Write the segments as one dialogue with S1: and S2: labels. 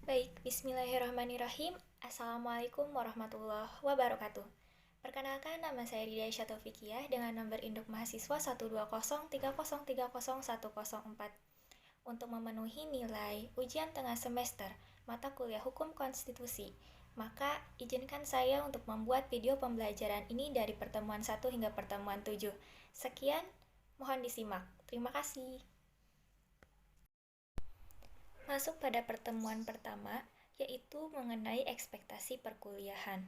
S1: Baik, bismillahirrahmanirrahim. Assalamualaikum warahmatullahi wabarakatuh. Perkenalkan, nama saya Ridha Syatofikiyah dengan nomor induk mahasiswa 12030303104. Untuk memenuhi nilai ujian tengah semester mata kuliah Hukum Konstitusi, maka izinkan saya untuk membuat video pembelajaran ini dari pertemuan 1 hingga pertemuan 7. Sekian, mohon disimak. Terima kasih. Masuk pada pertemuan pertama, yaitu mengenai ekspektasi perkuliahan.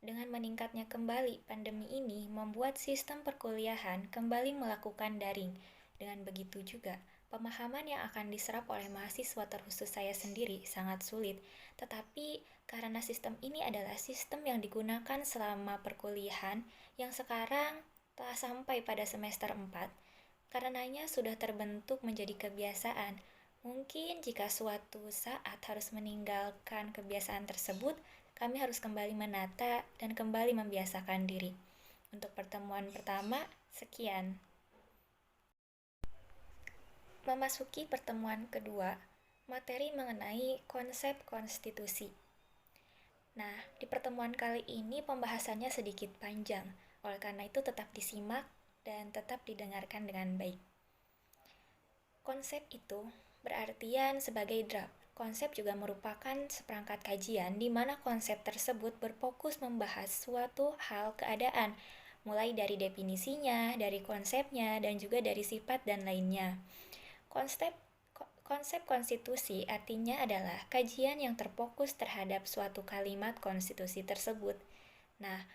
S1: Dengan meningkatnya kembali pandemi ini membuat sistem perkuliahan kembali melakukan daring. Dengan begitu juga, pemahaman yang akan diserap oleh mahasiswa terkhusus saya sendiri sangat sulit. Tetapi karena sistem ini adalah sistem yang digunakan selama perkuliahan yang sekarang telah sampai pada semester 4, karenanya sudah terbentuk menjadi kebiasaan. Mungkin jika suatu saat harus meninggalkan kebiasaan tersebut, kami harus kembali menata dan kembali membiasakan diri. Untuk pertemuan pertama, sekian. Memasuki pertemuan kedua, materi mengenai konsep konstitusi. Nah, di pertemuan kali ini pembahasannya sedikit panjang, oleh karena itu tetap disimak dan tetap didengarkan dengan baik. Konsep itu berartian sebagai draft. Konsep juga merupakan seperangkat kajian di mana konsep tersebut berfokus membahas suatu hal keadaan, mulai dari definisinya, dari konsepnya, dan juga dari sifat dan lainnya. Konsep konstitusi artinya adalah kajian yang terfokus terhadap suatu kalimat konstitusi tersebut. Nah,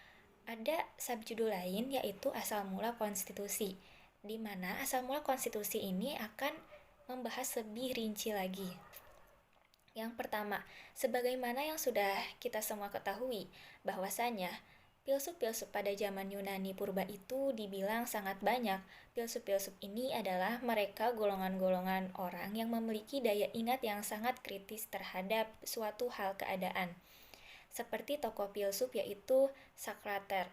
S1: ada subjudul lain yaitu asal mula konstitusi, di mana asal mula konstitusi ini akan membahas lebih rinci lagi. Yang pertama, sebagaimana yang sudah kita semua ketahui, bahwasanya filsuf-filsuf pada zaman Yunani purba itu dibilang sangat banyak. Filsuf-filsuf ini adalah mereka golongan-golongan orang yang memiliki daya ingat yang sangat kritis terhadap suatu hal keadaan. Seperti tokoh filsuf yaitu Socrates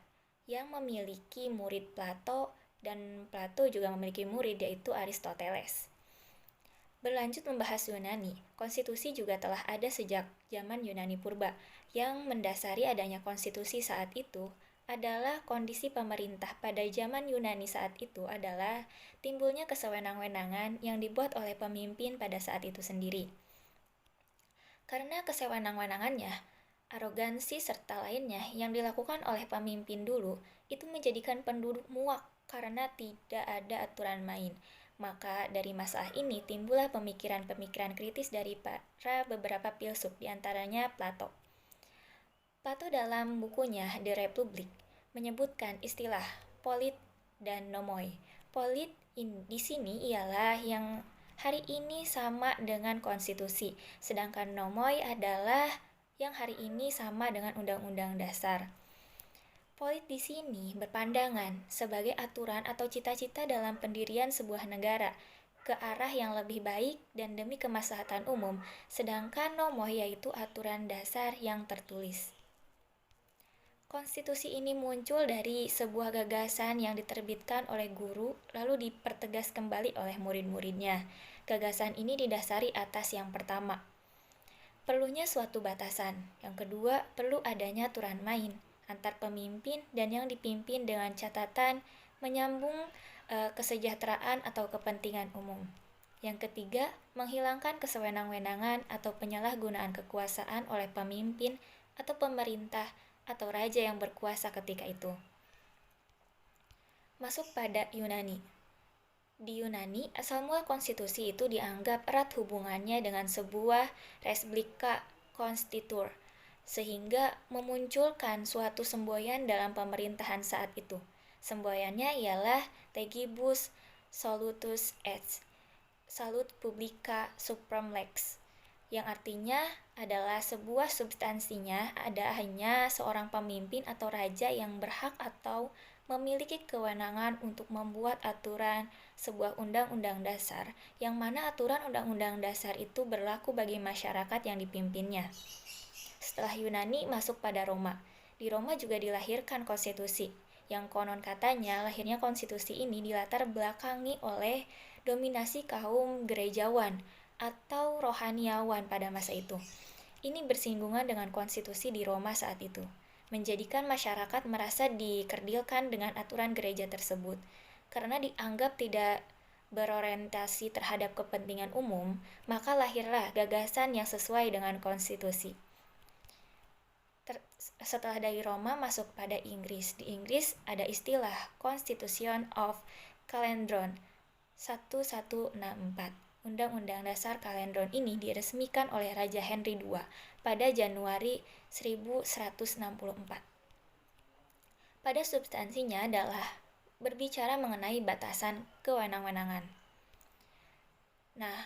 S1: yang memiliki murid Plato, dan Plato juga memiliki murid yaitu Aristoteles. Berlanjut membahas Yunani, konstitusi juga telah ada sejak zaman Yunani purba. Yang mendasari adanya konstitusi saat itu adalah kondisi pemerintah pada zaman Yunani saat itu adalah timbulnya kesewenang-wenangan yang dibuat oleh pemimpin pada saat itu sendiri. Karena kesewenang-wenangannya, arogansi serta lainnya yang dilakukan oleh pemimpin dulu itu menjadikan penduduk muak karena tidak ada aturan main. Maka dari masalah ini timbullah pemikiran-pemikiran kritis dari para beberapa filsuf, diantaranya Plato. Plato dalam bukunya The Republic menyebutkan istilah polit dan nomoi. Polit di sini ialah yang hari ini sama dengan konstitusi, sedangkan nomoi adalah yang hari ini sama dengan undang-undang dasar. Polit di sini berpandangan sebagai aturan atau cita-cita dalam pendirian sebuah negara ke arah yang lebih baik dan demi kemaslahatan umum, sedangkan nomoi yaitu aturan dasar yang tertulis. Konstitusi ini muncul dari sebuah gagasan yang diterbitkan oleh guru lalu dipertegas kembali oleh murid-muridnya. Gagasan ini didasari atas yang pertama, perlunya suatu batasan. Yang kedua, perlu adanya aturan main antar pemimpin dan yang dipimpin dengan catatan menyambung kesejahteraan atau kepentingan umum. Yang ketiga, menghilangkan kesewenang-wenangan atau penyalahgunaan kekuasaan oleh pemimpin atau pemerintah atau raja yang berkuasa ketika itu. Masuk pada Yunani. Di Yunani, asal mula konstitusi itu dianggap erat hubungannya dengan sebuah respublika konstitur, sehingga memunculkan suatu semboyan dalam pemerintahan saat itu. Semboyannya ialah legibus solutus et salut publica suprem lex, yang artinya adalah sebuah substansinya ada hanya seorang pemimpin atau raja yang berhak atau memiliki kewenangan untuk membuat aturan sebuah undang-undang dasar, yang mana aturan undang-undang dasar itu berlaku bagi masyarakat yang dipimpinnya. Setelah Yunani masuk pada Roma. Di Roma juga dilahirkan konstitusi, yang konon katanya lahirnya konstitusi ini dilatar belakangi oleh dominasi kaum gerejawan atau rohaniawan pada masa itu. Ini bersinggungan dengan konstitusi di Roma saat itu, menjadikan masyarakat merasa dikerdilkan dengan aturan gereja tersebut. Karena dianggap tidak berorientasi terhadap kepentingan umum, maka lahirlah gagasan yang sesuai dengan konstitusi. Setelah dari Roma masuk pada Inggris. Di Inggris ada istilah Constitution of Calendron 1164. Undang-Undang Dasar Calendron ini diresmikan oleh Raja Henry II pada Januari 1164. Pada substansinya adalah berbicara mengenai batasan kewenang-wenangan. Nah,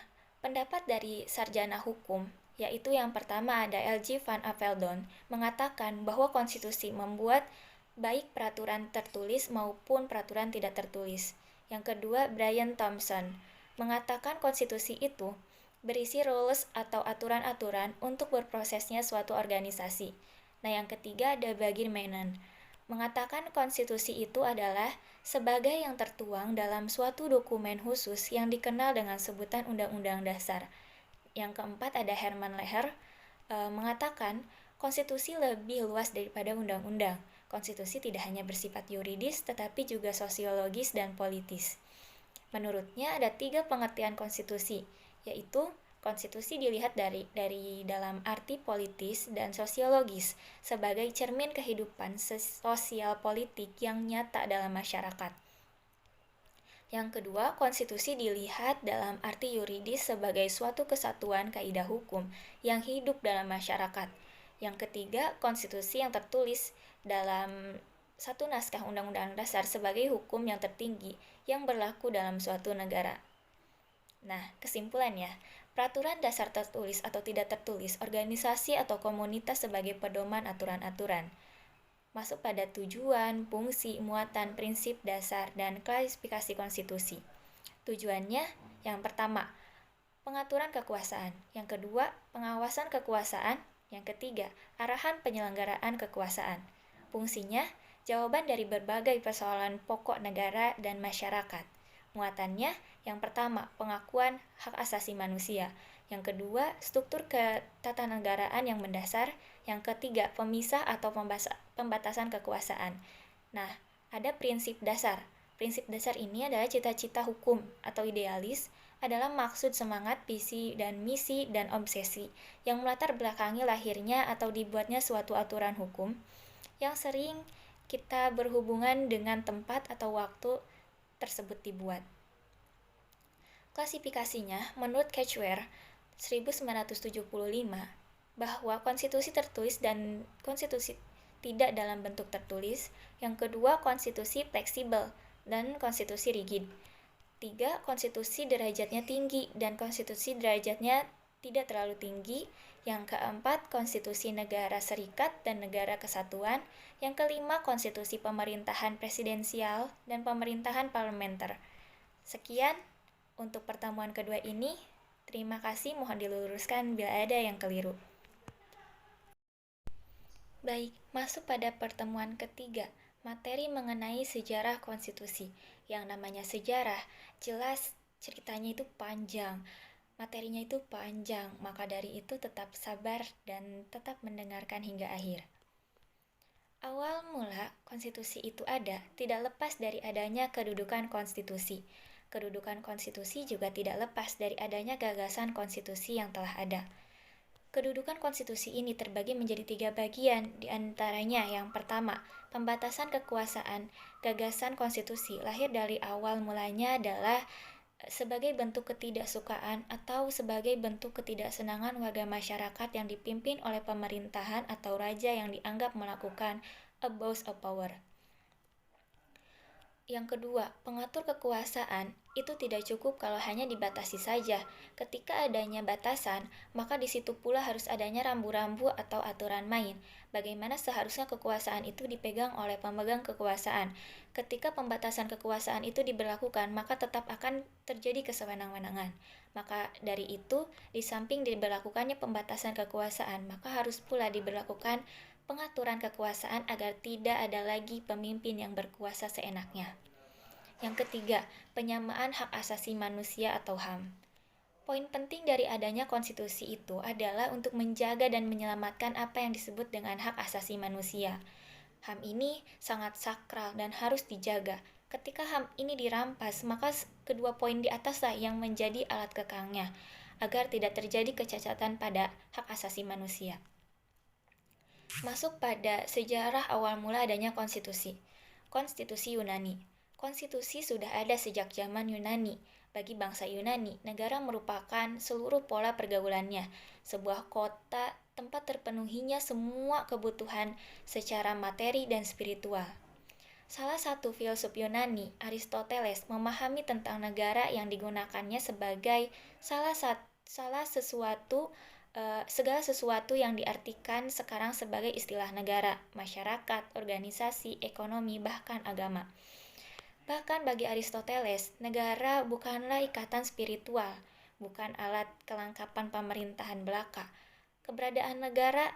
S1: pendapat dari sarjana hukum, yaitu yang pertama ada L.J. van Aveldon, mengatakan bahwa konstitusi membuat baik peraturan tertulis maupun peraturan tidak tertulis. Yang kedua, Brian Thompson, mengatakan konstitusi itu berisi rules atau aturan-aturan untuk berprosesnya suatu organisasi. Nah, yang ketiga ada Bagin Menon, mengatakan konstitusi itu adalah sebagai yang tertuang dalam suatu dokumen khusus yang dikenal dengan sebutan Undang-Undang Dasar. Yang keempat ada Herman Leher, mengatakan konstitusi lebih luas daripada undang-undang. Konstitusi tidak hanya bersifat yuridis, tetapi juga sosiologis dan politis. Menurutnya ada 3 pengertian konstitusi, yaitu konstitusi dilihat dari dalam arti politis dan sosiologis sebagai cermin kehidupan sosial politik yang nyata dalam masyarakat. Yang kedua, konstitusi dilihat dalam arti yuridis sebagai suatu kesatuan kaidah hukum yang hidup dalam masyarakat. Yang ketiga, konstitusi yang tertulis dalam satu naskah undang-undang dasar sebagai hukum yang tertinggi yang berlaku dalam suatu negara. Nah, kesimpulannya, peraturan dasar tertulis atau tidak tertulis, organisasi atau komunitas sebagai pedoman aturan-aturan. Masuk pada tujuan, fungsi, muatan, prinsip dasar, dan klasifikasi konstitusi. Tujuannya, yang pertama, pengaturan kekuasaan. Yang kedua, pengawasan kekuasaan. Yang ketiga, arahan penyelenggaraan kekuasaan. Fungsinya, jawaban dari berbagai persoalan pokok negara dan masyarakat. Muatannya, yang pertama, pengakuan hak asasi manusia. Yang kedua, struktur ketatanegaraan yang mendasar. Yang ketiga, pemisah atau pembatasan kekuasaan. Nah, ada prinsip dasar. Prinsip dasar ini adalah cita-cita hukum atau idealis, adalah maksud semangat, visi, dan misi, dan obsesi yang melatar belakangi lahirnya atau dibuatnya suatu aturan hukum yang sering kita berhubungan dengan tempat atau waktu tersebut dibuat. Klasifikasinya, menurut Catchware 1975, bahwa konstitusi tertulis dan konstitusi tidak dalam bentuk tertulis. Yang kedua, konstitusi fleksibel dan konstitusi rigid. 3. Konstitusi derajatnya tinggi dan konstitusi derajatnya tidak terlalu tinggi. Yang keempat, konstitusi negara serikat dan negara kesatuan. Yang kelima, konstitusi pemerintahan presidensial dan pemerintahan parlementer. Sekian untuk pertemuan kedua ini. Terima kasih, mohon diluruskan bila ada yang keliru. Baik, masuk pada pertemuan ketiga, materi mengenai sejarah konstitusi. Yang namanya sejarah, jelas ceritanya itu panjang, materinya itu panjang, maka dari itu tetap sabar dan tetap mendengarkan hingga akhir. Awal mula konstitusi itu ada, tidak lepas dari adanya kedudukan konstitusi. Kedudukan konstitusi juga tidak lepas dari adanya gagasan konstitusi yang telah ada. Kedudukan konstitusi ini terbagi menjadi 3 bagian, diantaranya yang pertama, pembatasan kekuasaan. Gagasan konstitusi lahir dari awal mulanya adalah sebagai bentuk ketidaksukaan atau sebagai bentuk ketidaksenangan warga masyarakat yang dipimpin oleh pemerintahan atau raja yang dianggap melakukan abuse of power. Yang kedua, pengatur kekuasaan itu tidak cukup kalau hanya dibatasi saja. Ketika adanya batasan, maka di situ pula harus adanya rambu-rambu atau aturan main. Bagaimana seharusnya kekuasaan itu dipegang oleh pemegang kekuasaan. Ketika pembatasan kekuasaan itu diberlakukan, maka tetap akan terjadi kesewenang-wenangan. Maka dari itu, di samping diberlakukannya pembatasan kekuasaan, maka harus pula diberlakukan pengaturan kekuasaan agar tidak ada lagi pemimpin yang berkuasa seenaknya. Yang ketiga, penyamaan hak asasi manusia atau HAM. Poin penting dari adanya konstitusi itu adalah untuk menjaga dan menyelamatkan apa yang disebut dengan hak asasi manusia. HAM ini sangat sakral dan harus dijaga. Ketika HAM ini dirampas, maka kedua poin di ataslah yang menjadi alat kekangnya, agar tidak terjadi kecacatan pada hak asasi manusia. Masuk pada sejarah awal mula adanya konstitusi. Konstitusi Yunani. Konstitusi sudah ada sejak zaman Yunani. Bagi bangsa Yunani, negara merupakan seluruh pola pergaulannya, sebuah kota tempat terpenuhinya semua kebutuhan secara materi dan spiritual. Salah satu filsuf Yunani, Aristoteles, memahami tentang negara yang digunakannya sebagai segala sesuatu yang diartikan sekarang sebagai istilah negara, masyarakat, organisasi, ekonomi, bahkan agama. Bahkan bagi Aristoteles, negara bukanlah ikatan spiritual, bukan alat kelengkapan pemerintahan belaka. Keberadaan negara,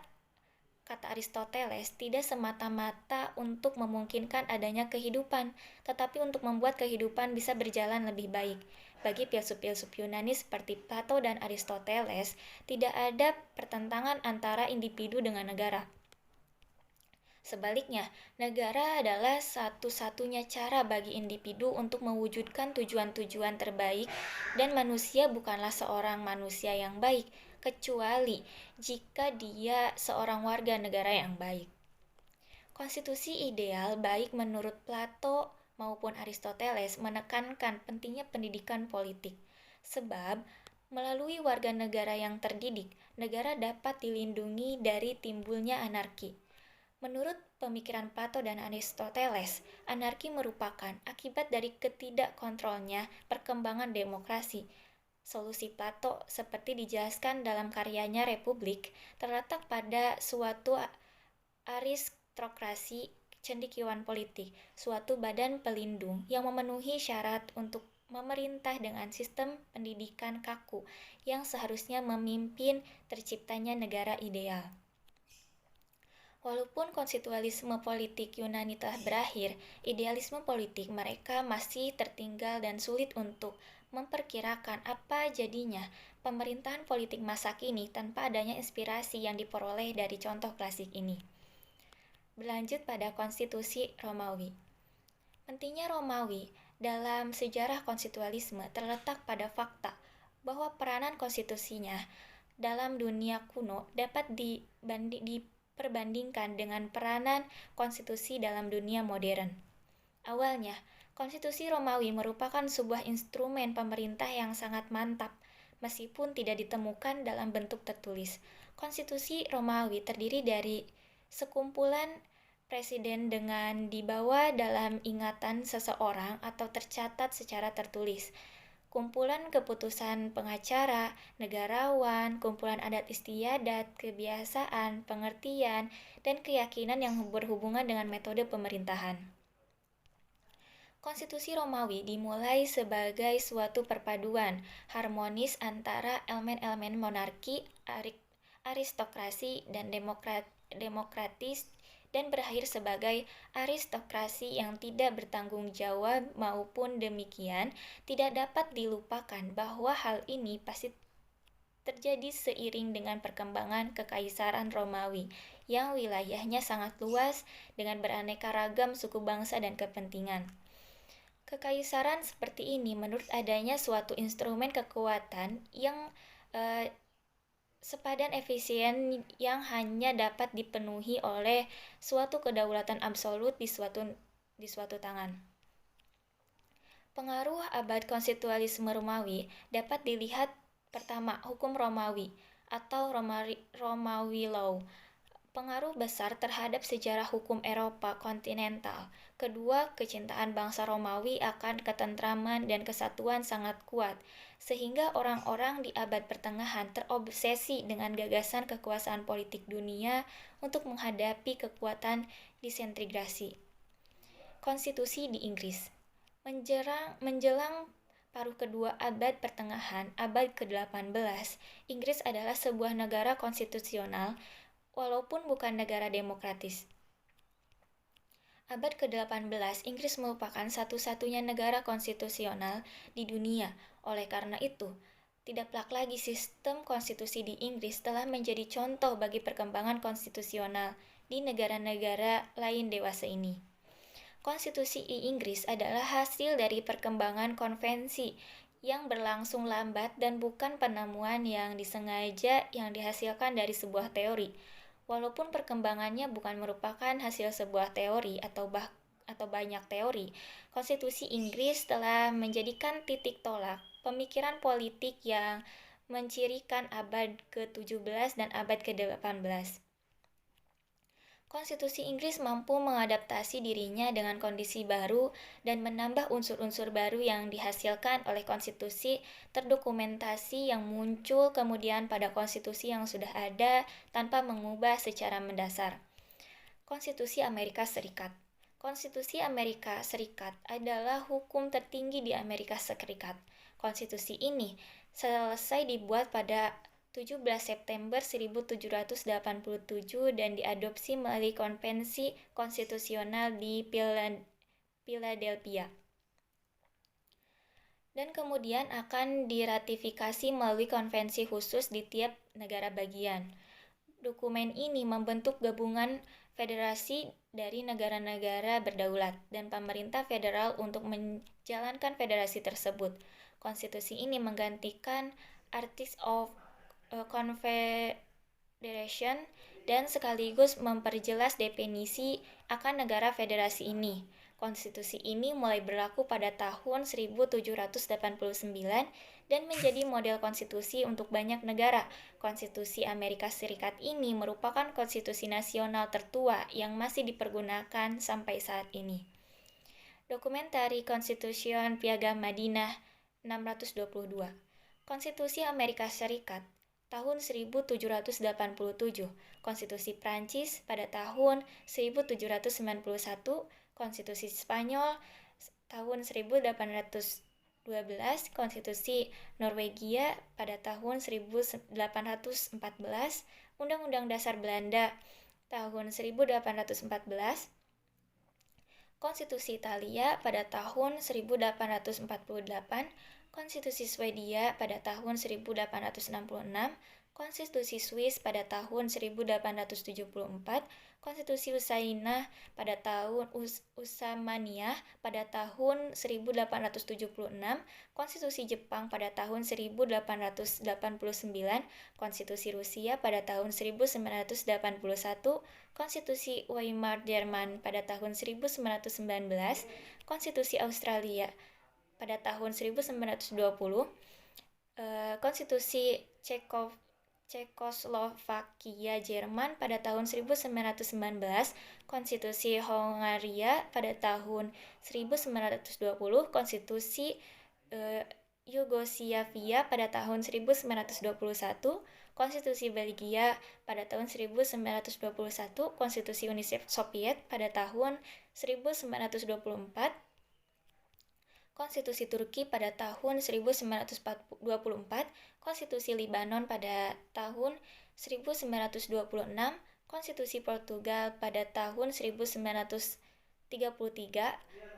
S1: kata Aristoteles, tidak semata-mata untuk memungkinkan adanya kehidupan, tetapi untuk membuat kehidupan bisa berjalan lebih baik. Bagi filsuf-filsuf Yunani seperti Plato dan Aristoteles, tidak ada pertentangan antara individu dengan negara. Sebaliknya, negara adalah satu-satunya cara bagi individu untuk mewujudkan tujuan-tujuan terbaik, dan manusia bukanlah seorang manusia yang baik, kecuali jika dia seorang warga negara yang baik. Konstitusi ideal baik menurut Plato maupun Aristoteles menekankan pentingnya pendidikan politik, sebab melalui warga negara yang terdidik, negara dapat dilindungi dari timbulnya anarki. Menurut pemikiran Plato dan Aristoteles, anarki merupakan akibat dari ketidakkontrolnya perkembangan demokrasi. Solusi Plato, seperti dijelaskan dalam karyanya Republik, terletak pada suatu aristokrasi cendekiawan politik, suatu badan pelindung yang memenuhi syarat untuk memerintah dengan sistem pendidikan kaku yang seharusnya memimpin terciptanya negara ideal. Walaupun konstitualisme politik Yunani telah berakhir, idealisme politik mereka masih tertinggal dan sulit untuk memperkirakan apa jadinya pemerintahan politik masa kini tanpa adanya inspirasi yang diperoleh dari contoh klasik ini. Berlanjut pada konstitusi Romawi. Pentingnya Romawi dalam sejarah konstitualisme terletak pada fakta bahwa peranan konstitusinya dalam dunia kuno dapat diperbandingkan dengan peranan konstitusi dalam dunia modern. Awalnya, konstitusi Romawi merupakan sebuah instrumen pemerintah yang sangat mantap, meskipun tidak ditemukan dalam bentuk tertulis. Konstitusi Romawi terdiri dari sekumpulan presiden dengan dibawa dalam ingatan seseorang atau tercatat secara tertulis. Kumpulan keputusan pengacara, negarawan, kumpulan adat istiadat, kebiasaan, pengertian, dan keyakinan yang berhubungan dengan metode pemerintahan. Konstitusi Romawi dimulai sebagai suatu perpaduan harmonis antara elemen-elemen monarki, aristokrasi, dan demokratis, dan berakhir sebagai aristokrasi yang tidak bertanggung jawab. Maupun demikian, tidak dapat dilupakan bahwa hal ini pasti terjadi seiring dengan perkembangan Kekaisaran Romawi yang wilayahnya sangat luas dengan beraneka ragam suku bangsa dan kepentingan. Kekaisaran seperti ini menurut adanya suatu instrumen kekuatan yang sepadan efisien yang hanya dapat dipenuhi oleh suatu kedaulatan absolut di suatu tangan. Pengaruh abad konstitualisme Romawi dapat dilihat: pertama, hukum Romawi atau Romawi Law, pengaruh besar terhadap sejarah hukum Eropa kontinental. Kedua, kecintaan bangsa Romawi akan ketentraman dan kesatuan sangat kuat, sehingga orang-orang di abad pertengahan terobsesi dengan gagasan kekuasaan politik dunia untuk menghadapi kekuatan disintegrasi. Konstitusi di Inggris. Menjelang paruh kedua abad pertengahan, abad ke-18, Inggris adalah sebuah negara konstitusional walaupun bukan negara demokratis. Abad ke-18, Inggris merupakan satu-satunya negara konstitusional di dunia. Oleh karena itu, Tidak pelak lagi sistem konstitusi di Inggris telah menjadi contoh bagi perkembangan konstitusional di negara-negara lain dewasa ini. Konstitusi Inggris adalah hasil dari perkembangan konvensi yang berlangsung lambat dan bukan penemuan yang disengaja yang dihasilkan dari sebuah teori. Walaupun perkembangannya bukan merupakan hasil sebuah teori atau banyak teori, konstitusi Inggris telah menjadikan titik tolak pemikiran politik yang mencirikan abad ke-17 dan abad ke-18. Konstitusi Inggris mampu mengadaptasi dirinya dengan kondisi baru dan menambah unsur-unsur baru yang dihasilkan oleh konstitusi terdokumentasi yang muncul kemudian pada konstitusi yang sudah ada tanpa mengubah secara mendasar. Konstitusi Amerika Serikat. Konstitusi Amerika Serikat adalah hukum tertinggi di Amerika Serikat. Konstitusi ini selesai dibuat pada 17 September 1787 dan diadopsi melalui Konvensi Konstitusional di Philadelphia. Dan kemudian akan diratifikasi melalui konvensi khusus di tiap negara bagian. Dokumen ini membentuk gabungan federasi dari negara-negara berdaulat dan pemerintah federal untuk menjalankan federasi tersebut. Konstitusi ini menggantikan Articles of Confederation dan sekaligus memperjelas definisi akan negara federasi ini. Konstitusi ini mulai berlaku pada tahun 1789 dan menjadi model konstitusi untuk banyak negara. Konstitusi Amerika Serikat ini merupakan konstitusi nasional tertua yang masih dipergunakan sampai saat ini. Dokumentari Constitution Piagam Madinah 622. Konstitusi Amerika Serikat tahun 1787, Konstitusi Prancis pada tahun 1791, Konstitusi Spanyol tahun 1812, Konstitusi Norwegia pada tahun 1814, Undang-Undang Dasar Belanda tahun 1814, Konstitusi Italia pada tahun 1848, Konstitusi Swedia pada tahun 1866, Konstitusi Swiss pada tahun 1874, Konstitusi Usaina pada tahun Usamania pada tahun 1876, Konstitusi Jepang pada tahun 1889, Konstitusi Rusia pada tahun 1981, Konstitusi Weimar Jerman pada tahun 1919, Konstitusi Australia pada tahun 1920, Konstitusi Cekoslovakia Jerman pada tahun 1919, Konstitusi Hongaria pada tahun 1920, Konstitusi Yugoslavia pada tahun 1921, Konstitusi Belgia pada tahun 1921, Konstitusi Uni Soviet pada tahun 1924, Konstitusi Turki pada tahun 1924, Konstitusi Libanon pada tahun 1926, Konstitusi Portugal pada tahun 1933,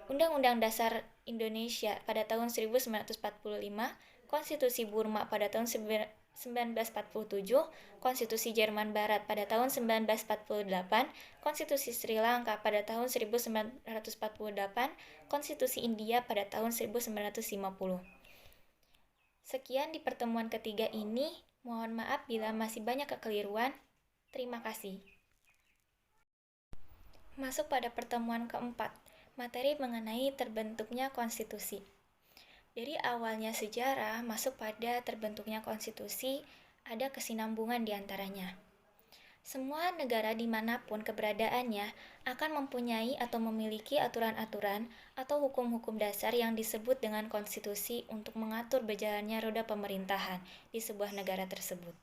S1: Undang-Undang Dasar Indonesia pada tahun 1945, Konstitusi Burma pada tahun 1947, Konstitusi Jerman Barat pada tahun 1948, Konstitusi Sri Lanka pada tahun 1948, Konstitusi India pada tahun 1950. Sekian di pertemuan ketiga ini. Mohon maaf bila masih banyak kekeliruan. Terima kasih. Masuk pada pertemuan keempat, materi mengenai terbentuknya konstitusi. Dari awalnya sejarah masuk pada terbentuknya konstitusi, ada kesinambungan di antaranya. Semua negara dimanapun keberadaannya akan mempunyai atau memiliki aturan-aturan atau hukum-hukum dasar yang disebut dengan konstitusi untuk mengatur berjalannya roda pemerintahan di sebuah negara tersebut.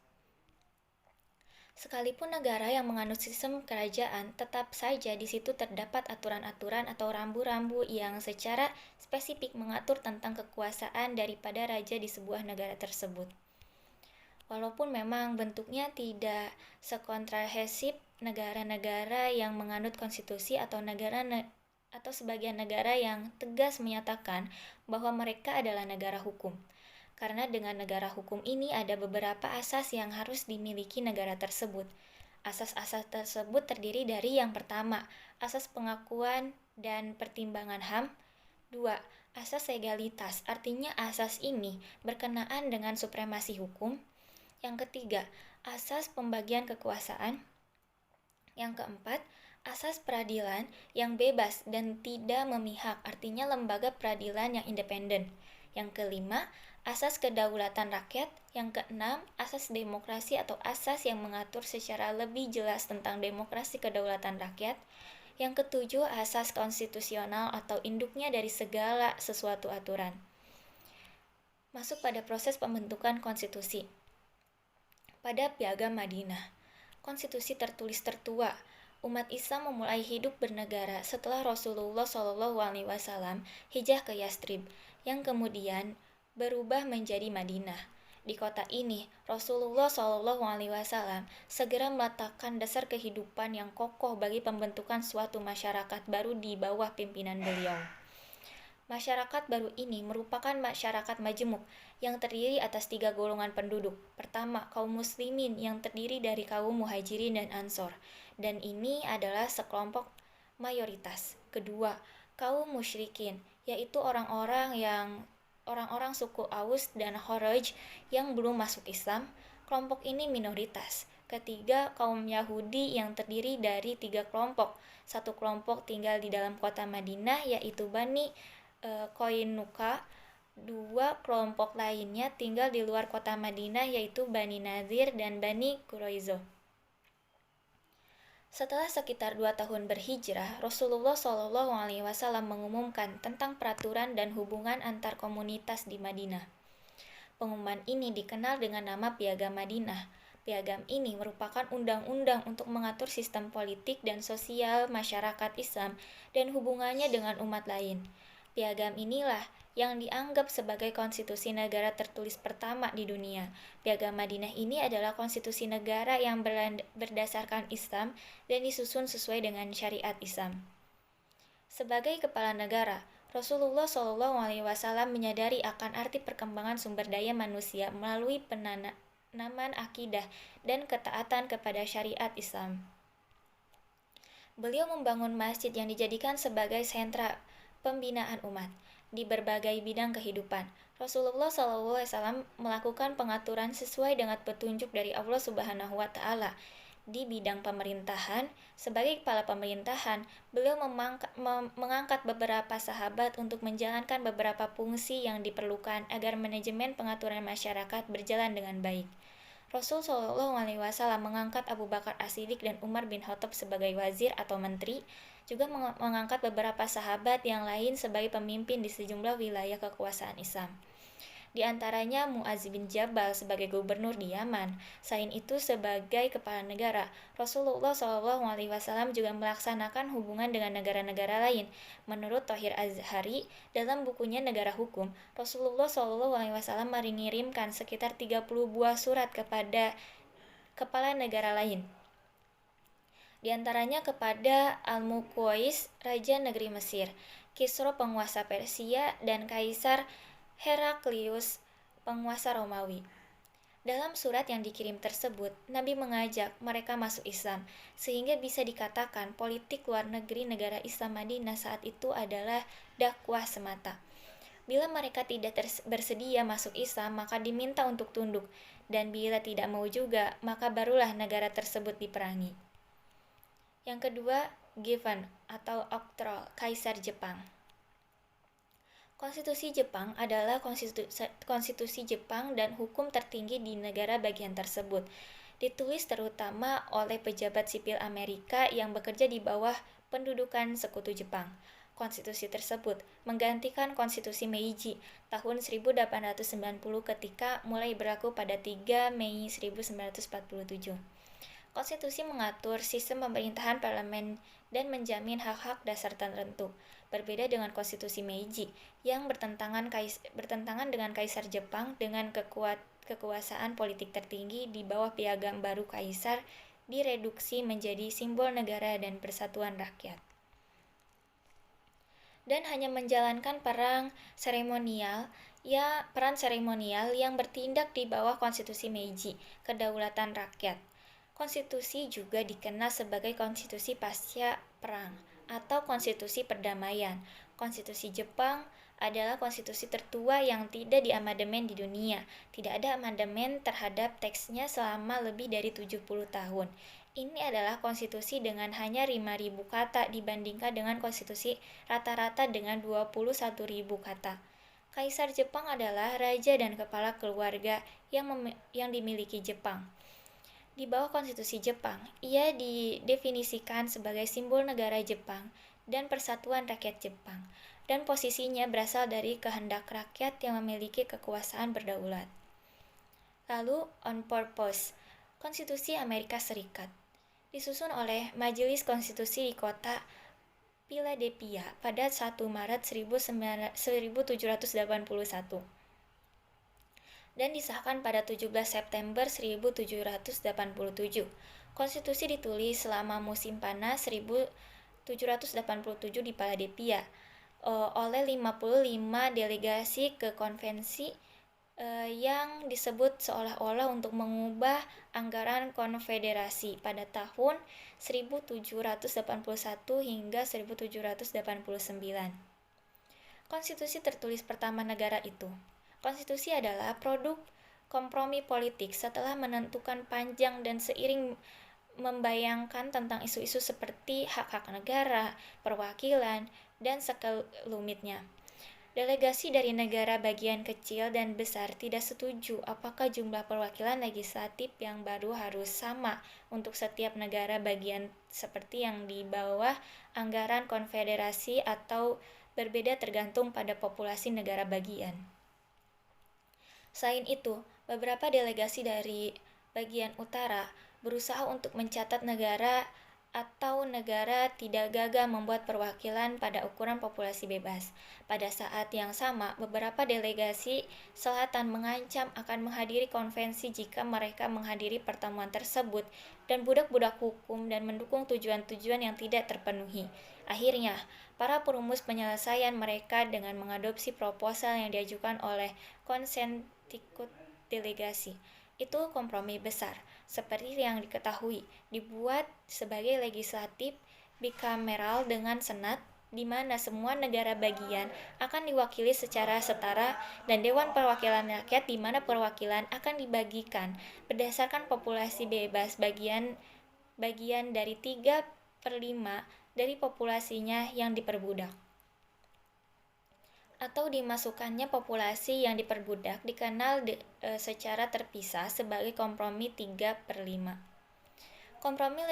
S1: Sekalipun negara yang menganut sistem kerajaan, tetap saja di situ terdapat aturan-aturan atau rambu-rambu yang secara spesifik mengatur tentang kekuasaan daripada raja di sebuah negara tersebut. Walaupun memang bentuknya tidak sekontrahensif negara-negara yang menganut konstitusi atau sebagian negara yang tegas menyatakan bahwa mereka adalah negara hukum. Karena dengan negara hukum ini ada beberapa asas yang harus dimiliki negara tersebut. Asas-asas tersebut terdiri dari yang pertama, asas pengakuan dan pertimbangan HAM. 2. Asas legalitas, artinya asas ini berkenaan dengan supremasi hukum. Yang ketiga, asas pembagian kekuasaan. Yang keempat, asas peradilan yang bebas dan tidak memihak, artinya lembaga peradilan yang independen. Yang kelima, asas kedaulatan rakyat. Yang keenam, asas demokrasi atau asas yang mengatur secara lebih jelas tentang demokrasi kedaulatan rakyat. Yang ketujuh, asas konstitusional atau induknya dari segala sesuatu aturan. Masuk pada proses pembentukan konstitusi. Pada Piagam Madinah, konstitusi tertulis tertua, umat Islam memulai hidup bernegara setelah Rasulullah SAW hijrah ke Yastrib, yang kemudian berubah menjadi Madinah. Di kota ini, Rasulullah SAW segera meletakkan dasar kehidupan yang kokoh bagi pembentukan suatu masyarakat baru di bawah pimpinan beliau. Masyarakat baru ini merupakan masyarakat majemuk yang terdiri atas 3 golongan penduduk. Pertama, kaum muslimin yang terdiri dari kaum muhajirin dan ansor, dan ini adalah sekelompok mayoritas. Kedua, kaum musyrikin, yaitu orang-orang suku Aus dan Khazraj yang belum masuk Islam. Kelompok ini minoritas. Ketiga, kaum Yahudi yang terdiri dari 3 kelompok. Satu kelompok tinggal di dalam kota Madinah, yaitu Bani Qainuqa. 2 kelompok lainnya tinggal di luar kota Madinah, yaitu Bani Nadir dan Bani Quraizoh. Setelah sekitar 2 tahun berhijrah, Rasulullah SAW mengumumkan tentang peraturan dan hubungan antar komunitas di Madinah. Pengumuman ini dikenal dengan nama Piagam Madinah. Piagam ini merupakan undang-undang untuk mengatur sistem politik dan sosial masyarakat Islam dan hubungannya dengan umat lain. Piagam inilah yang dianggap sebagai konstitusi negara tertulis pertama di dunia. Piagam Madinah ini adalah konstitusi negara yang berdasarkan Islam dan disusun sesuai dengan syariat Islam. Sebagai kepala negara, Rasulullah SAW menyadari akan arti perkembangan sumber daya manusia melalui penanaman akidah dan ketaatan kepada syariat Islam. Beliau membangun masjid yang dijadikan sebagai sentra pembinaan umat di berbagai bidang kehidupan. Rasulullah SAW melakukan pengaturan sesuai dengan petunjuk dari Allah Subhanahu wa Ta'ala. Di bidang pemerintahan, sebagai kepala pemerintahan, beliau mengangkat beberapa sahabat untuk menjalankan beberapa fungsi yang diperlukan agar manajemen pengaturan masyarakat berjalan dengan baik. Rasul SAW mengangkat Abu Bakar As-Siddiq dan Umar bin Khattab sebagai wazir atau menteri, juga mengangkat beberapa sahabat yang lain sebagai pemimpin di sejumlah wilayah kekuasaan Islam. Di antaranya Mu'adz bin Jabal sebagai gubernur di Yaman. Selain itu, sebagai kepala negara, Rasulullah SAW juga melaksanakan hubungan dengan negara-negara lain. Menurut Thohir Azhari, dalam bukunya Negara Hukum, Rasulullah SAW mengirimkan sekitar 30 buah surat kepada kepala negara lain. Di antaranya kepada Al-Muqawqis, Raja Negeri Mesir, Kisra penguasa Persia, dan Kaisar Heraklius, penguasa Romawi. Dalam surat yang dikirim tersebut, Nabi mengajak mereka masuk Islam, sehingga bisa dikatakan politik luar negeri negara Islam Madinah saat itu adalah dakwah semata. Bila mereka tidak bersedia masuk Islam, maka diminta untuk tunduk, dan bila tidak mau juga, maka barulah negara tersebut diperangi. Yang kedua, Given atau Oktrol, Kaisar Jepang. Konstitusi Jepang adalah konstitusi Jepang dan hukum tertinggi di negara bagian tersebut. Ditulis terutama oleh pejabat sipil Amerika yang bekerja di bawah pendudukan Sekutu Jepang. Konstitusi tersebut menggantikan Konstitusi Meiji tahun 1890 ketika mulai berlaku pada 3 Mei 1947. Konstitusi mengatur sistem pemerintahan parlemen dan menjamin hak-hak dasar tertentu. Berbeda dengan Konstitusi Meiji yang bertentangan dengan Kaisar Jepang dengan kekuasaan politik tertinggi di bawah Piagam Baru Kaisar direduksi menjadi simbol negara dan persatuan rakyat. Dan hanya menjalankan perang seremonial Ya, peran seremonial yang bertindak di bawah konstitusi Meiji, kedaulatan rakyat. Konstitusi juga dikenal sebagai konstitusi pasca perang atau konstitusi perdamaian. Konstitusi Jepang adalah konstitusi tertua yang tidak diamandemen di dunia. Tidak ada amandemen terhadap teksnya selama lebih dari 70 tahun. Ini adalah konstitusi dengan hanya 5.000 kata dibandingkan dengan konstitusi rata-rata dengan 21.000 kata. Kaisar Jepang adalah raja dan kepala keluarga yang dimiliki Jepang. Di bawah konstitusi Jepang, ia didefinisikan sebagai simbol negara Jepang dan persatuan rakyat Jepang, dan posisinya berasal dari kehendak rakyat yang memiliki kekuasaan berdaulat. Lalu, on purpose, Konstitusi Amerika Serikat, disusun oleh Majelis Konstitusi di kota Philadelphia pada 1 Maret 1781. Dan disahkan pada 17 September 1787. Konstitusi ditulis selama musim panas 1787 di Philadelphia oleh 55 delegasi ke konvensi yang disebut seolah-olah untuk mengubah anggaran konfederasi pada tahun 1781 hingga 1789. Konstitusi tertulis pertama negara itu. Konstitusi adalah produk kompromi politik setelah menentukan panjang dan seiring membayangkan tentang isu-isu seperti hak-hak negara, perwakilan, dan sekelumitnya. Delegasi dari negara bagian kecil dan besar tidak setuju apakah jumlah perwakilan legislatif yang baru harus sama untuk setiap negara bagian seperti yang di bawah anggaran konfederasi atau berbeda tergantung pada populasi negara bagian. Selain itu, beberapa delegasi dari bagian utara berusaha untuk mencatat negara atau negara tidak gagal membuat perwakilan pada ukuran populasi bebas. Pada saat yang sama, beberapa delegasi selatan mengancam akan menghadiri konvensi jika mereka menghadiri pertemuan tersebut dan budak-budak hukum dan mendukung tujuan-tujuan yang tidak terpenuhi. Akhirnya, para perumus penyelesaian mereka dengan mengadopsi proposal yang diajukan oleh Connecticut delegasi. Itu kompromi besar, seperti yang diketahui, dibuat sebagai legislatif bikameral dengan senat, di mana semua negara bagian akan diwakili secara setara, dan Dewan Perwakilan Rakyat di mana perwakilan akan dibagikan berdasarkan populasi bebas bagian dari 3/5 dari populasinya yang diperbudak. Atau dimasukkannya populasi yang diperbudak dikenal secara terpisah sebagai kompromi 3/5. Kompromi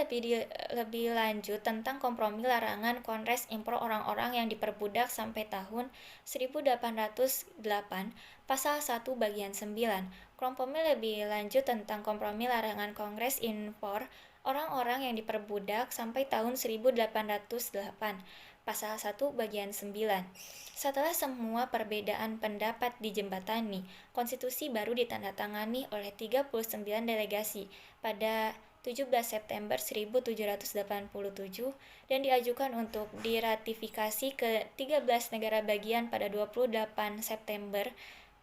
S1: lebih lanjut tentang kompromi larangan Kongres impor orang-orang yang diperbudak sampai tahun 1808, pasal 1 bagian 9. Kompromi lebih lanjut tentang kompromi larangan Kongres impor orang-orang yang diperbudak sampai tahun 1808, pasal 1 bagian 9. Setelah semua perbedaan pendapat dijembatani, konstitusi baru ditandatangani oleh 39 delegasi pada 17 September 1787 dan diajukan untuk diratifikasi ke 13 negara bagian pada 28 September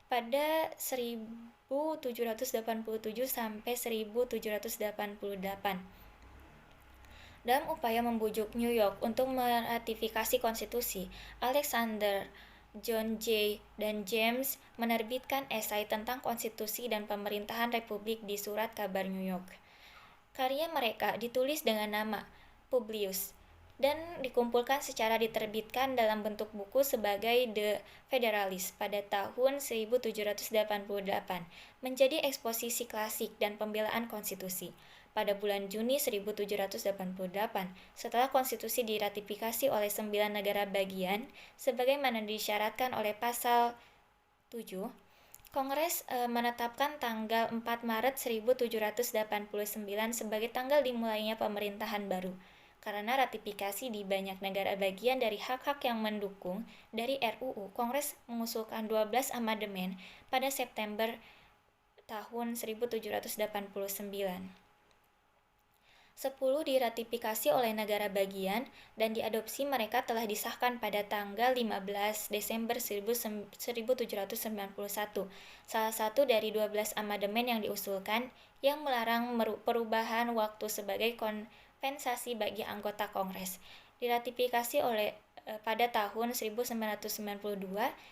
S1: pada 1787 sampai 1788. Dalam upaya membujuk New York untuk meratifikasi konstitusi, Alexander, John Jay, dan James menerbitkan esai tentang konstitusi dan pemerintahan republik di Surat Kabar New York. Karya mereka ditulis dengan nama Publius dan dikumpulkan secara diterbitkan dalam bentuk buku sebagai The Federalist pada tahun 1788, menjadi eksposisi klasik dan pembelaan konstitusi. Pada bulan Juni 1788, setelah konstitusi diratifikasi oleh 9 negara bagian, sebagaimana disyaratkan oleh pasal 7, Kongres menetapkan tanggal 4 Maret 1789 sebagai tanggal dimulainya pemerintahan baru. Karena ratifikasi di banyak negara bagian dari hak-hak yang mendukung dari RUU, Kongres mengusulkan 12 amandemen pada September tahun 1789. 10 diratifikasi oleh negara bagian dan diadopsi mereka telah disahkan pada tanggal 15 Desember 1791. Salah satu dari 12 amandemen yang diusulkan yang melarang perubahan waktu sebagai kompensasi bagi anggota Kongres. Diratifikasi pada tahun 1992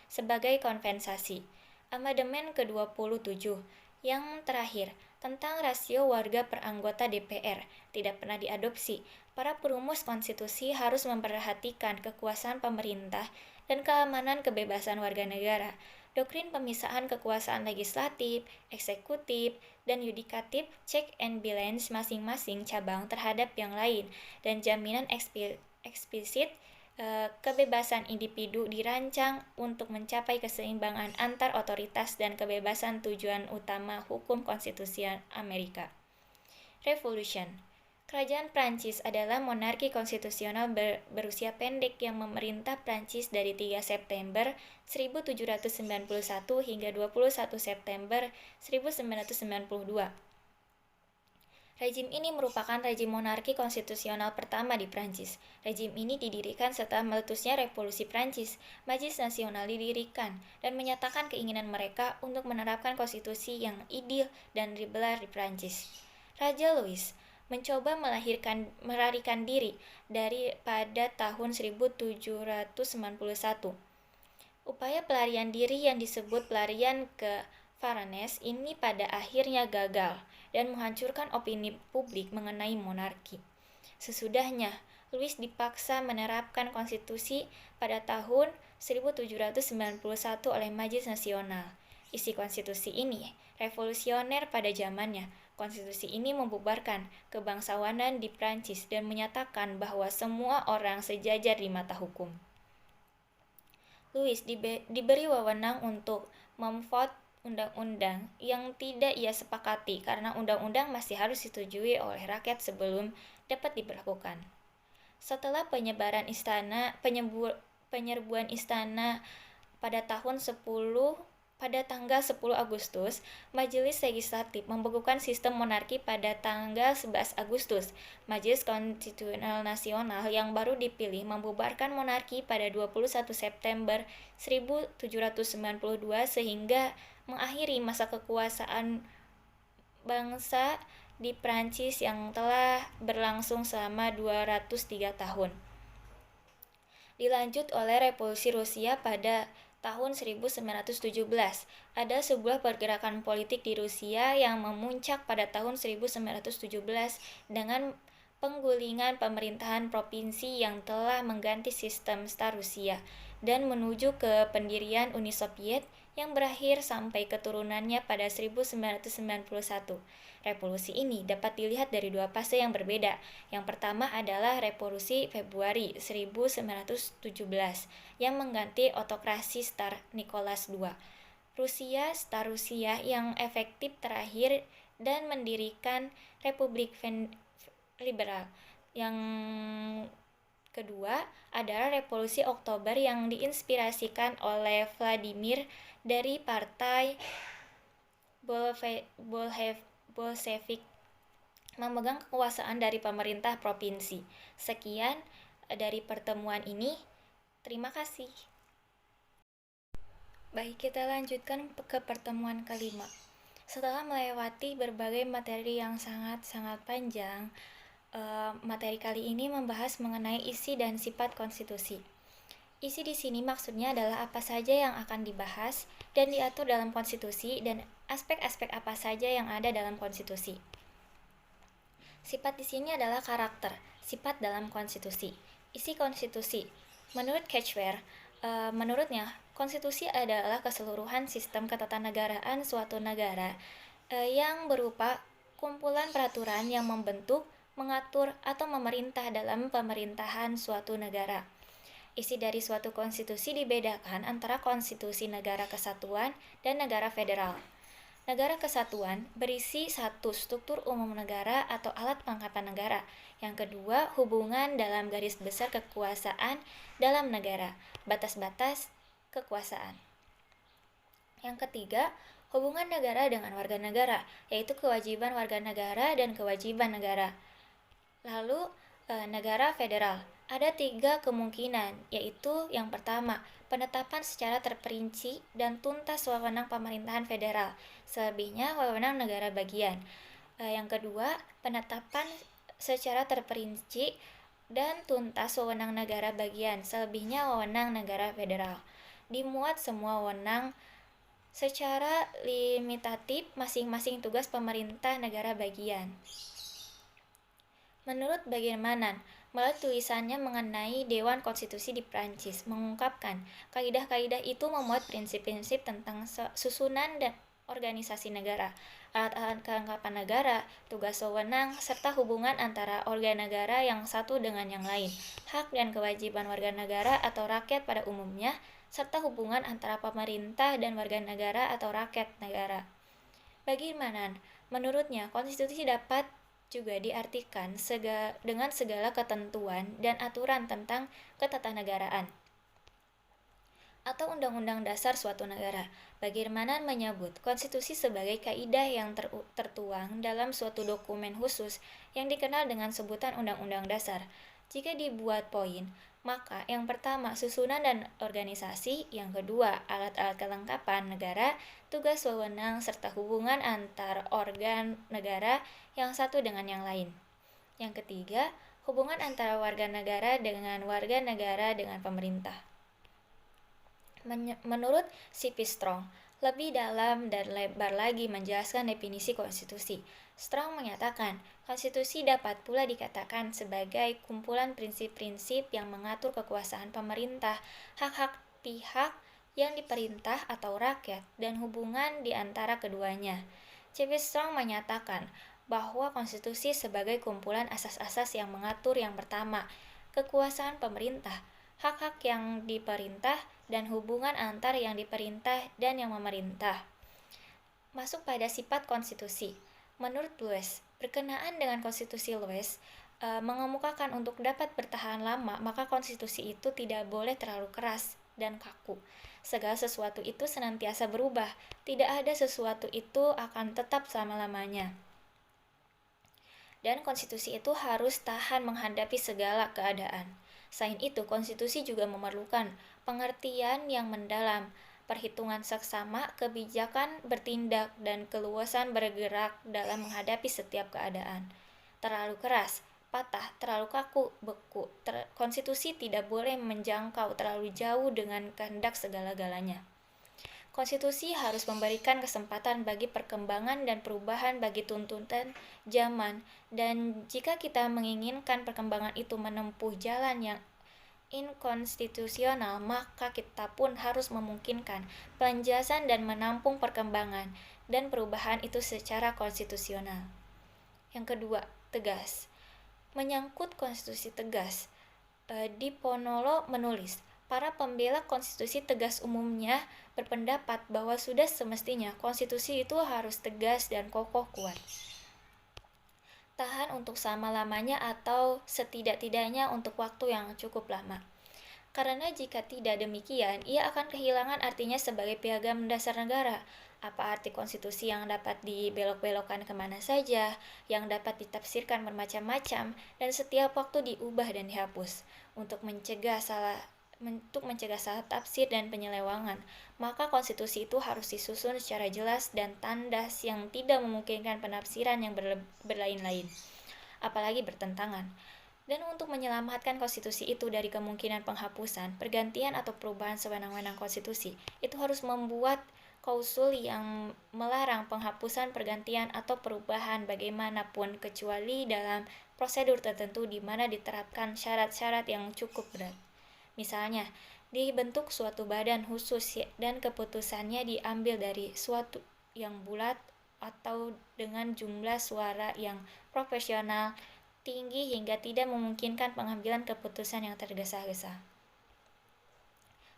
S1: sebagai kompensasi. Amandemen ke-27 yang terakhir tentang rasio warga per anggota DPR tidak pernah diadopsi. Para perumus konstitusi harus memperhatikan kekuasaan pemerintah dan keamanan kebebasan warga negara. Doktrin pemisahan kekuasaan legislatif, eksekutif, dan yudikatif, check and balance masing-masing cabang terhadap yang lain, dan jaminan eksplisit kebebasan individu dirancang untuk mencapai keseimbangan antar otoritas dan kebebasan tujuan utama hukum konstitusi Amerika. Revolution. Kerajaan Prancis adalah monarki konstitusional berusia pendek yang memerintah Prancis dari 3 September 1791 hingga 21 September 1992. Rezim ini merupakan rezim monarki konstitusional pertama di Prancis. Rezim ini didirikan setelah meletusnya Revolusi Prancis. Majelis Nasional didirikan dan menyatakan keinginan mereka untuk menerapkan konstitusi yang adil dan liberal di Prancis. Raja Louis mencoba melarikan diri pada tahun 1791. Upaya pelarian diri yang disebut pelarian ke Varennes ini pada akhirnya gagal dan menghancurkan opini publik mengenai monarki. Sesudahnya, Louis dipaksa menerapkan konstitusi pada tahun 1791 oleh Majelis Nasional. Isi konstitusi ini revolusioner pada zamannya. Konstitusi ini membubarkan kebangsawanan di Prancis dan menyatakan bahwa semua orang sejajar di mata hukum. Louis diberi wewenang untuk memvote undang-undang yang tidak ia sepakati karena undang-undang masih harus disetujui oleh rakyat sebelum dapat diberlakukan. Setelah penyerbuan istana pada tanggal 10 Agustus, Majelis Legislatif membekukan sistem monarki pada tanggal 11 Agustus. Majelis Konstitusional Nasional yang baru dipilih membubarkan monarki pada 21 September 1792 sehingga mengakhiri masa kekuasaan bangsa di Prancis yang telah berlangsung selama 203 tahun. Dilanjut oleh Revolusi Rusia pada tahun 1917. Ada sebuah pergerakan politik di Rusia yang memuncak pada tahun 1917 dengan penggulingan pemerintahan provinsi yang telah mengganti sistem Tsar Rusia dan menuju ke pendirian Uni Soviet yang berakhir sampai keturunannya pada 1991. Revolusi ini dapat dilihat dari dua fase yang berbeda. Yang pertama adalah Revolusi Februari 1917 yang mengganti otokrasi Tsar Nicholas II. Tsar Rusia yang efektif terakhir dan mendirikan Republik Liberal. Yang kedua adalah Revolusi Oktober yang diinspirasikan oleh Vladimir dari Partai Bolshevik memegang kekuasaan dari pemerintah provinsi. Sekian dari pertemuan ini. Terima kasih. Baik, kita lanjutkan ke pertemuan kelima. Setelah melewati berbagai materi yang sangat-sangat panjang, materi kali ini membahas mengenai isi dan sifat konstitusi. Isi di sini maksudnya adalah apa saja yang akan dibahas dan diatur dalam konstitusi dan aspek-aspek apa saja yang ada dalam konstitusi. Sifat di sini adalah karakter, sifat dalam konstitusi. Isi konstitusi. Menurut Catchware, menurutnya konstitusi adalah keseluruhan sistem ketatanegaraan suatu negara yang berupa kumpulan peraturan yang membentuk, mengatur, atau memerintah dalam pemerintahan suatu negara. Isi dari suatu konstitusi dibedakan antara konstitusi negara kesatuan dan negara federal. Negara kesatuan berisi satu, struktur umum negara atau alat kelengkapan negara. Yang kedua, hubungan dalam garis besar kekuasaan dalam negara, batas-batas kekuasaan. Yang ketiga, hubungan negara dengan warga negara, yaitu kewajiban warga negara dan kewajiban negara. Lalu, negara federal. Ada 3 kemungkinan, yaitu yang pertama, penetapan secara terperinci dan tuntas wewenang pemerintahan federal, selebihnya wewenang negara bagian. Yang kedua, penetapan secara terperinci dan tuntas wewenang negara bagian, selebihnya wewenang negara federal. Dimuat semua wewenang secara limitatif masing-masing tugas pemerintah negara bagian. Menurut Bagirmanan, melalui tulisannya mengenai Dewan Konstitusi di Prancis, mengungkapkan kaidah-kaidah itu memuat prinsip-prinsip tentang susunan dan organisasi negara, alat-alat kelengkapan negara, tugas wewenang, serta hubungan antara organ negara yang satu dengan yang lain, hak dan kewajiban warga negara atau rakyat pada umumnya, serta hubungan antara pemerintah dan warga negara atau rakyat negara. Bagirmanan, menurutnya konstitusi dapat juga diartikan dengan segala ketentuan dan aturan tentang ketatanegaraan atau undang-undang dasar suatu negara. Bagirmanan menyebut konstitusi sebagai kaidah yang tertuang dalam suatu dokumen khusus yang dikenal dengan sebutan undang-undang dasar. Jika dibuat poin, maka yang pertama susunan dan organisasi, yang kedua alat-alat kelengkapan negara, tugas wewenang serta hubungan antar organ negara yang satu dengan yang lain. Yang ketiga, hubungan antara warga negara dengan pemerintah. Menurut C.P. Strong, lebih dalam dan lebar lagi menjelaskan definisi konstitusi. Strong menyatakan, konstitusi dapat pula dikatakan sebagai kumpulan prinsip-prinsip yang mengatur kekuasaan pemerintah, hak-hak pihak yang diperintah atau rakyat, dan hubungan di antara keduanya. C.P. Strong menyatakan bahwa konstitusi sebagai kumpulan asas-asas yang mengatur yang pertama, kekuasaan pemerintah, hak-hak yang diperintah, dan hubungan antar yang diperintah dan yang memerintah. Masuk pada sifat konstitusi. Menurut Lewis, berkenaan dengan konstitusi Lewis, mengemukakan untuk dapat bertahan lama, maka konstitusi itu tidak boleh terlalu keras dan kaku. Segala sesuatu itu senantiasa berubah, tidak ada sesuatu itu akan tetap selama-lamanya. Dan konstitusi itu harus tahan menghadapi segala keadaan. Selain itu, konstitusi juga memerlukan pengertian yang mendalam, perhitungan seksama, kebijakan bertindak, dan keluasan bergerak dalam menghadapi setiap keadaan. Terlalu keras, patah, terlalu kaku, beku. Konstitusi tidak boleh menjangkau terlalu jauh dengan kehendak segala-galanya. Konstitusi harus memberikan kesempatan bagi perkembangan dan perubahan bagi tuntutan zaman, dan jika kita menginginkan perkembangan itu menempuh jalan yang inkonstitusional, maka kita pun harus memungkinkan penjelasan dan menampung perkembangan dan perubahan itu secara konstitusional. Yang kedua, tegas. Menyangkut konstitusi tegas, Diponolo menulis, para pembela konstitusi tegas umumnya berpendapat bahwa sudah semestinya konstitusi itu harus tegas dan kokoh kuat, tahan untuk selama-lamanya atau setidak-tidaknya untuk waktu yang cukup lama. Karena jika tidak demikian, ia akan kehilangan artinya sebagai piagam dasar negara. Apa arti konstitusi yang dapat dibelok-belokkan kemana saja, yang dapat ditafsirkan bermacam-macam, dan setiap waktu diubah dan dihapus. Untuk mencegah salah tafsir dan penyelewangan, maka konstitusi itu harus disusun secara jelas dan tandas yang tidak memungkinkan penafsiran yang berlain-lain, apalagi bertentangan. Dan untuk menyelamatkan konstitusi itu dari kemungkinan penghapusan, pergantian atau perubahan sewenang-wenang konstitusi, itu harus membuat klausul yang melarang penghapusan, pergantian, atau perubahan bagaimanapun kecuali dalam prosedur tertentu di mana diterapkan syarat-syarat yang cukup berat. Misalnya, dibentuk suatu badan khusus dan keputusannya diambil dari suatu yang bulat atau dengan jumlah suara yang proporsional tinggi hingga tidak memungkinkan pengambilan keputusan yang tergesa-gesa.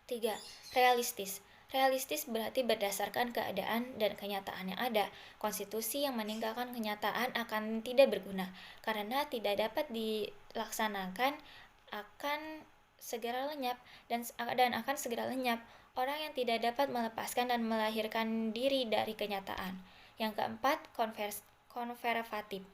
S1: 3. Realistis. Realistis berarti berdasarkan keadaan dan kenyataan yang ada. Konstitusi yang meninggalkan kenyataan akan tidak berguna, karena tidak dapat dilaksanakan akan segera lenyap dan akan segera lenyap. Orang yang tidak dapat melepaskan dan melahirkan diri dari kenyataan. Yang keempat, konservatif.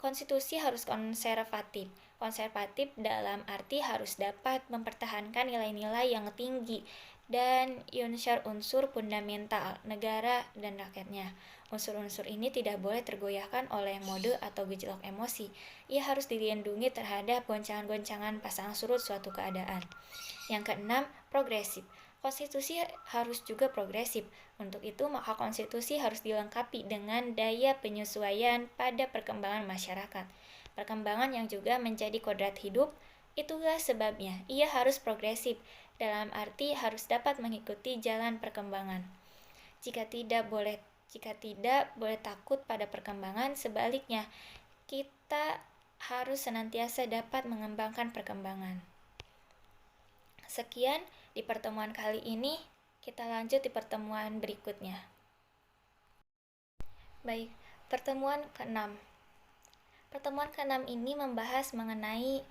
S1: Konstitusi harus konservatif. Konservatif dalam arti harus dapat mempertahankan nilai-nilai yang tinggi dan unsur-unsur fundamental negara dan rakyatnya. Unsur-unsur ini tidak boleh tergoyahkan oleh mode atau gejolak emosi. Ia harus dilindungi terhadap goncangan-goncangan pasang surut suatu keadaan. Yang keenam, progresif. Konstitusi harus juga progresif. Untuk itu, maka konstitusi harus dilengkapi dengan daya penyesuaian pada perkembangan masyarakat. Perkembangan yang juga menjadi kodrat hidup, itulah sebabnya ia harus progresif, dalam arti harus dapat mengikuti jalan perkembangan. Jika tidak boleh takut pada perkembangan, sebaliknya kita harus senantiasa dapat mengembangkan perkembangan. Sekian di pertemuan kali ini, kita lanjut di pertemuan berikutnya. Baik, pertemuan ke-6. Pertemuan ke-6 ini membahas mengenai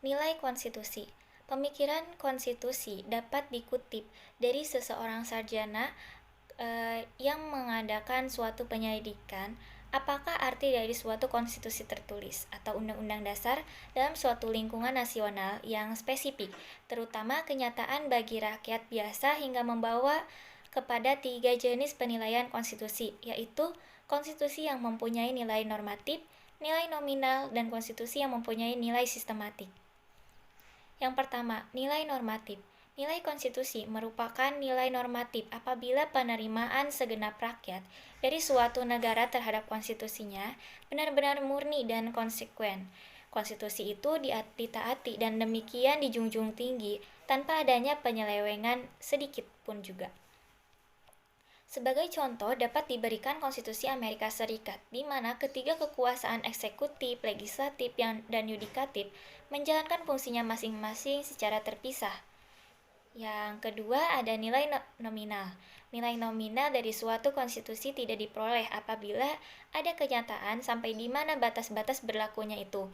S1: nilai konstitusi. Pemikiran konstitusi dapat dikutip dari seseorang sarjana yang mengadakan suatu penyelidikan apakah arti dari suatu konstitusi tertulis atau undang-undang dasar dalam suatu lingkungan nasional yang spesifik, terutama kenyataan bagi rakyat biasa hingga membawa kepada 3 jenis penilaian konstitusi, yaitu konstitusi yang mempunyai nilai normatif, nilai nominal, dan konstitusi yang mempunyai nilai sistematik. Yang pertama, nilai normatif. Nilai konstitusi merupakan nilai normatif apabila penerimaan segenap rakyat dari suatu negara terhadap konstitusinya benar-benar murni dan konsekuen. Konstitusi itu ditaati dan demikian dijunjung tinggi tanpa adanya penyelewengan sedikit pun juga. Sebagai contoh dapat diberikan Konstitusi Amerika Serikat, di mana ketiga kekuasaan eksekutif, legislatif, dan yudikatif menjalankan fungsinya masing-masing secara terpisah. Yang kedua ada nilai nominal. Nilai nominal dari suatu konstitusi tidak diperoleh apabila ada kenyataan sampai di mana batas-batas berlakunya itu.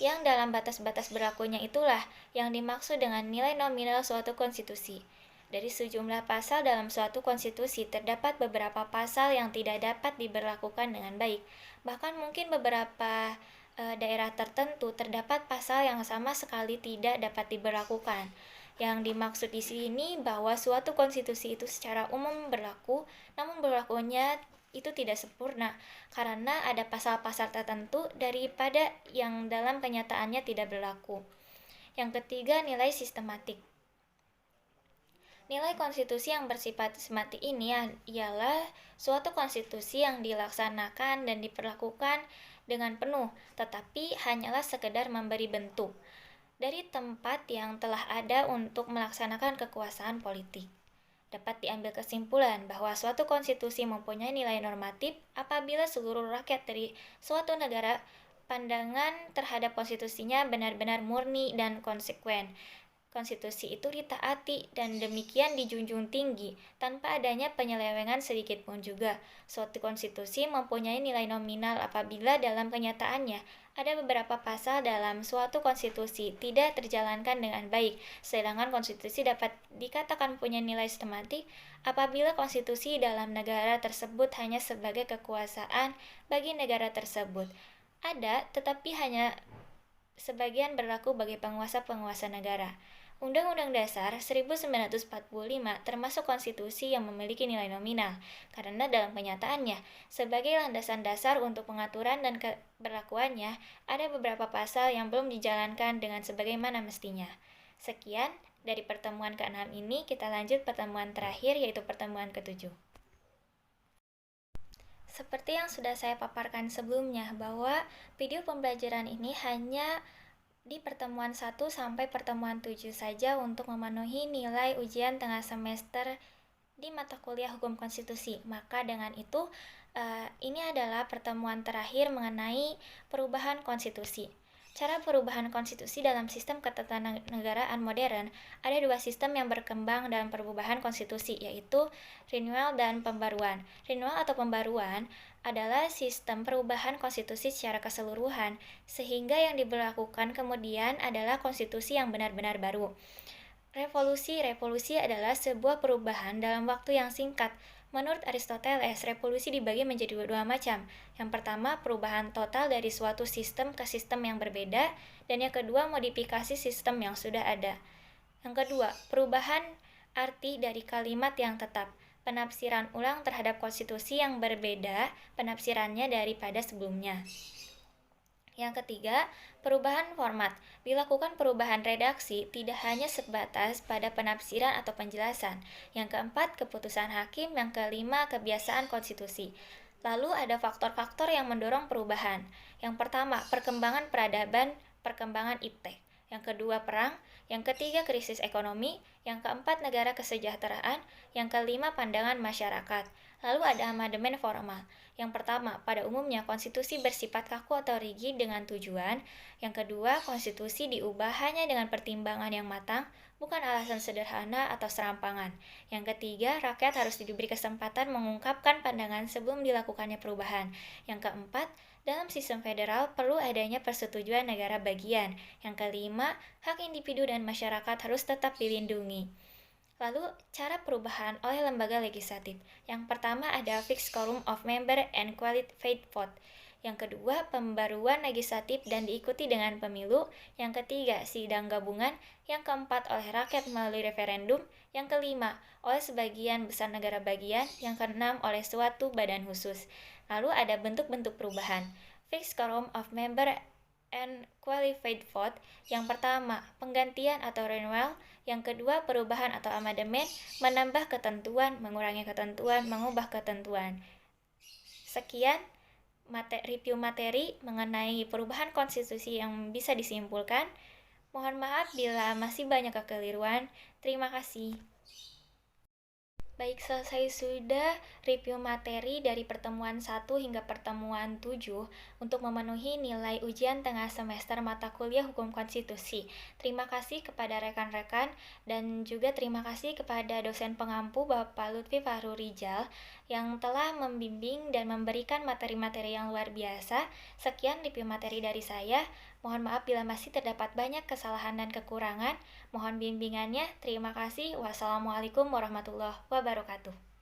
S1: Yang dalam batas-batas berlakunya itulah yang dimaksud dengan nilai nominal suatu konstitusi. Dari sejumlah pasal dalam suatu konstitusi terdapat beberapa pasal yang tidak dapat diberlakukan dengan baik. Bahkan mungkin beberapa daerah tertentu terdapat pasal yang sama sekali tidak dapat diberlakukan. Yang dimaksud di sini bahwa suatu konstitusi itu secara umum berlaku, namun berlakunya itu tidak sempurna karena ada pasal-pasal tertentu daripada yang dalam kenyataannya tidak berlaku. Yang ketiga, nilai sistematik. Nilai konstitusi yang bersifat sistematik ini ialah suatu konstitusi yang dilaksanakan dan diperlakukan dengan penuh, tetapi hanyalah sekedar memberi bentuk dari tempat yang telah ada untuk melaksanakan kekuasaan politik. Dapat diambil kesimpulan bahwa suatu konstitusi mempunyai nilai normatif apabila seluruh rakyat dari suatu negara pandangan terhadap konstitusinya benar-benar murni dan konsekuen. Konstitusi itu ditaati dan demikian dijunjung tinggi tanpa adanya penyelewengan sedikit pun juga. Suatu konstitusi mempunyai nilai nominal apabila dalam kenyataannya ada beberapa pasal dalam suatu konstitusi tidak terjalankan dengan baik, sedangkan konstitusi dapat dikatakan punya nilai sistematik apabila konstitusi dalam negara tersebut hanya sebagai kekuasaan bagi negara tersebut. Ada, tetapi hanya sebagian berlaku bagi penguasa-penguasa negara. Undang-Undang Dasar 1945 termasuk konstitusi yang memiliki nilai nominal, karena dalam kenyataannya, sebagai landasan dasar untuk pengaturan dan keberlakuannya, ada beberapa pasal yang belum dijalankan dengan sebagaimana mestinya. Sekian, dari pertemuan ke-6 ini kita lanjut pertemuan terakhir yaitu pertemuan ke-7. Seperti yang sudah saya paparkan sebelumnya, bahwa video pembelajaran ini hanya di pertemuan 1 sampai pertemuan 7 saja untuk memenuhi nilai ujian tengah semester di mata kuliah Hukum Konstitusi. Maka dengan itu, ini adalah pertemuan terakhir mengenai perubahan konstitusi. Cara perubahan konstitusi dalam sistem ketatanegaraan modern, ada 2 sistem yang berkembang dalam perubahan konstitusi, yaitu renewal dan pembaruan. Renewal atau pembaruan adalah sistem perubahan konstitusi secara keseluruhan, sehingga yang diberlakukan kemudian adalah konstitusi yang benar-benar baru. Revolusi adalah sebuah perubahan dalam waktu yang singkat, Menurut Aristoteles, revolusi dibagi menjadi dua macam. Yang pertama, perubahan total dari suatu sistem ke sistem yang berbeda, dan yang kedua, modifikasi sistem yang sudah ada. Yang kedua, perubahan arti dari kalimat yang tetap. Penafsiran ulang terhadap konstitusi yang berbeda penafsirannya daripada sebelumnya. Yang ketiga, perubahan format. Dilakukan perubahan redaksi tidak hanya sebatas pada penafsiran atau penjelasan. Yang keempat, keputusan hakim. Yang kelima, kebiasaan konstitusi. Lalu ada faktor-faktor yang mendorong perubahan. Yang pertama, perkembangan peradaban, perkembangan iptek. Yang kedua, perang. Yang ketiga, krisis ekonomi. Yang keempat, negara kesejahteraan. Yang kelima, pandangan masyarakat. Lalu ada amandemen formal. Yang pertama, pada umumnya konstitusi bersifat kaku atau rigid dengan tujuan. Yang kedua, konstitusi diubah hanya dengan pertimbangan yang matang, bukan alasan sederhana atau serampangan. Yang ketiga, rakyat harus diberi kesempatan mengungkapkan pandangan sebelum dilakukannya perubahan. Yang keempat, dalam sistem federal perlu adanya persetujuan negara bagian. Yang kelima, hak individu dan masyarakat harus tetap dilindungi. Lalu, cara perubahan oleh lembaga legislatif. Yang pertama ada fixed quorum of member and qualified vote. Yang kedua, pembaruan legislatif dan diikuti dengan pemilu. Yang ketiga, sidang gabungan. Yang keempat, oleh rakyat melalui referendum. Yang kelima, oleh sebagian besar negara bagian. Yang keenam, oleh suatu badan khusus. Lalu ada bentuk-bentuk perubahan. Fixed quorum of member and qualified vote. Yang pertama, penggantian atau renewal. Yang kedua, perubahan atau amandemen, menambah ketentuan, mengurangi ketentuan, mengubah ketentuan. Sekian review materi mengenai perubahan konstitusi yang bisa disimpulkan. Mohon maaf bila masih banyak kekeliruan. Terima kasih. Baik, selesai sudah review materi dari pertemuan 1 hingga pertemuan 7 untuk memenuhi nilai ujian tengah semester mata kuliah Hukum Konstitusi. Terima kasih kepada rekan-rekan dan juga terima kasih kepada dosen pengampu Bapak Lutfi Fahru Rijal yang telah membimbing dan memberikan materi-materi yang luar biasa. Sekian review materi dari saya. Mohon maaf bila masih terdapat banyak kesalahan dan kekurangan. Mohon bimbingannya. Terima kasih. Wassalamualaikum warahmatullahi wabarakatuh.